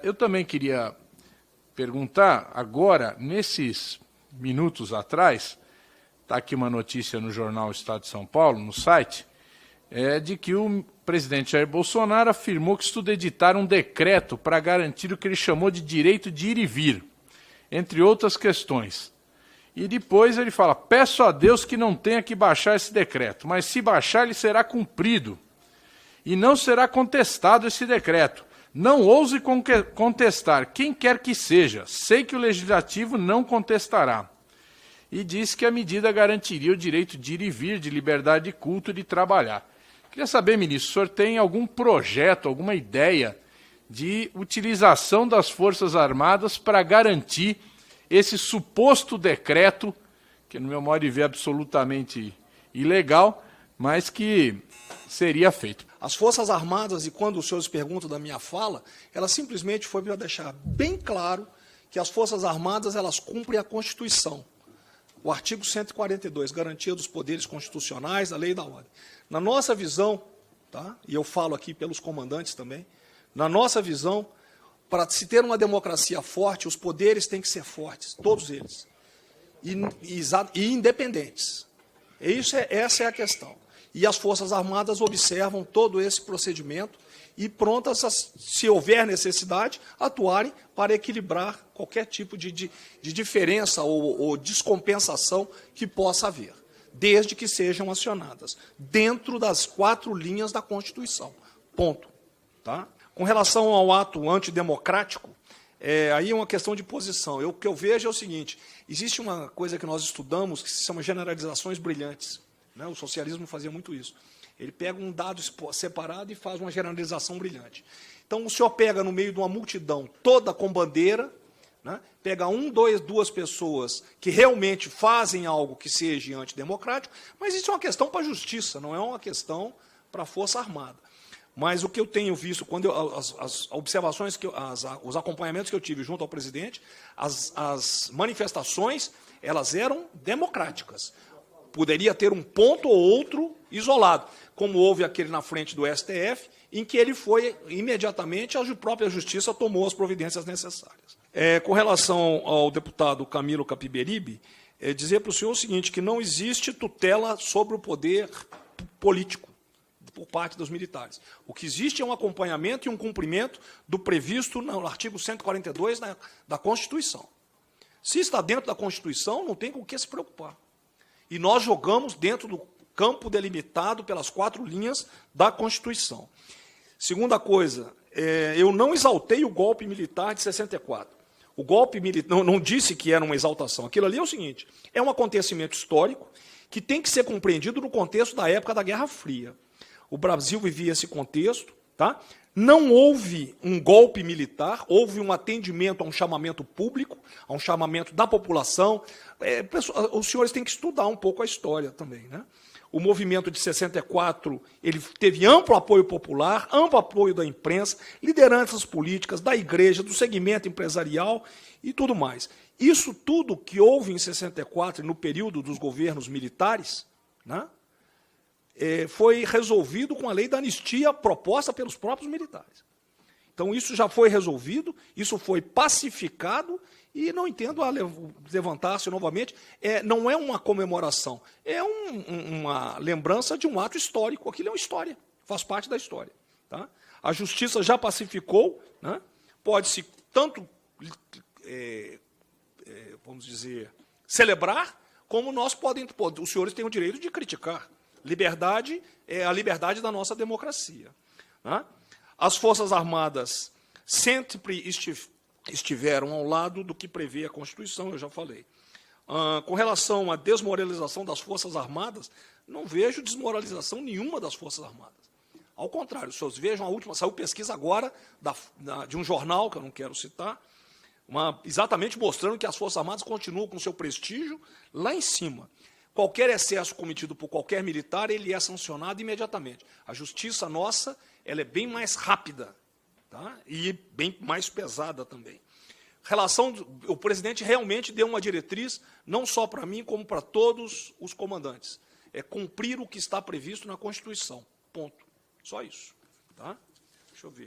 Eu também queria perguntar, agora, nesses minutos atrás, está aqui uma notícia no jornal Estado de São Paulo, no site, de que o presidente Jair Bolsonaro afirmou que estuda editar um decreto para garantir o que ele chamou de direito de ir e vir, entre outras questões. E depois ele fala, peço a Deus que não tenha que baixar esse decreto, mas se baixar ele será cumprido e não será contestado esse decreto. Não ouse contestar quem quer que seja, sei que o Legislativo não contestará. E diz que a medida garantiria o direito de ir e vir, de liberdade de culto e de trabalhar. Queria saber, ministro, o senhor tem algum projeto, alguma ideia de utilização das Forças Armadas para garantir esse suposto decreto, que no meu modo de ver é absolutamente ilegal, mas que seria feito? As Forças Armadas, e quando os senhores perguntam da minha fala, ela simplesmente foi para deixar bem claro que as Forças Armadas elas cumprem a Constituição. O artigo 142, garantia dos poderes constitucionais, da lei e da ordem. Na nossa visão, tá? E eu falo aqui pelos comandantes também, na nossa visão, para se ter uma democracia forte, os poderes têm que ser fortes, todos eles, e independentes. Essa é a questão. E as Forças Armadas observam todo esse procedimento e prontas, se houver necessidade, atuarem para equilibrar qualquer tipo de diferença ou descompensação que possa haver, desde que sejam acionadas, dentro das 4 linhas da Constituição. Ponto. Tá? Com relação ao ato antidemocrático, aí é uma questão de posição. O que eu vejo é o seguinte, existe uma coisa que nós estudamos que se chama generalizações brilhantes. O socialismo fazia muito isso. Ele pega um dado separado e faz uma generalização brilhante. Então, o senhor pega no meio de uma multidão toda com bandeira, né, pega 1, 2, 2 pessoas que realmente fazem algo que seja antidemocrático, mas isso é uma questão para a justiça, não é uma questão para a Força Armada. Mas o que eu tenho visto, quando as observações, os acompanhamentos que eu tive junto ao presidente, as manifestações, elas eram democráticas. Poderia ter um ponto ou outro isolado, como houve aquele na frente do STF, em que ele foi imediatamente, a própria Justiça tomou as providências necessárias. Com relação ao deputado Camilo Capiberibe, dizer para o senhor o seguinte, que não existe tutela sobre o poder político por parte dos militares. O que existe é um acompanhamento e um cumprimento do previsto no artigo 142 da Constituição. Se está dentro da Constituição, não tem com o que se preocupar. E nós jogamos dentro do campo delimitado pelas 4 linhas da Constituição. Segunda coisa, eu não exaltei o golpe militar de 64. O golpe militar, não disse que era uma exaltação. Aquilo ali é o seguinte, é um acontecimento histórico que tem que ser compreendido no contexto da época da Guerra Fria. O Brasil vivia esse contexto, tá? Não houve um golpe militar, houve um atendimento a um chamamento público, a um chamamento da população. Os senhores têm que estudar um pouco a história também, né? O movimento de 64, ele teve amplo apoio popular, amplo apoio da imprensa, lideranças políticas, da igreja, do segmento empresarial e tudo mais. Isso tudo que houve em 64, no período dos governos militares, né? Foi resolvido com a lei da anistia proposta pelos próprios militares. Então, isso já foi resolvido, isso foi pacificado, e não entendo a levantar-se novamente. Não é uma comemoração, é uma lembrança de um ato histórico. Aquilo é uma história, faz parte da história. Tá? A Justiça já pacificou, né? Pode-se tanto, vamos dizer, celebrar, como os senhores têm o direito de criticar. Liberdade é a liberdade da nossa democracia. Né? As Forças Armadas sempre estiveram ao lado do que prevê a Constituição, eu já falei. Com relação à desmoralização das Forças Armadas, não vejo desmoralização nenhuma das Forças Armadas. Ao contrário, os senhores vejam a última, saiu pesquisa agora de um jornal, que eu não quero citar, exatamente mostrando que as Forças Armadas continuam com seu prestígio lá em cima. Qualquer excesso cometido por qualquer militar, ele é sancionado imediatamente. A justiça nossa, ela é bem mais rápida, tá? E bem mais pesada também. O presidente realmente deu uma diretriz, não só para mim, como para todos os comandantes. É cumprir o que está previsto na Constituição. Ponto. Só isso. Tá? Deixa eu ver.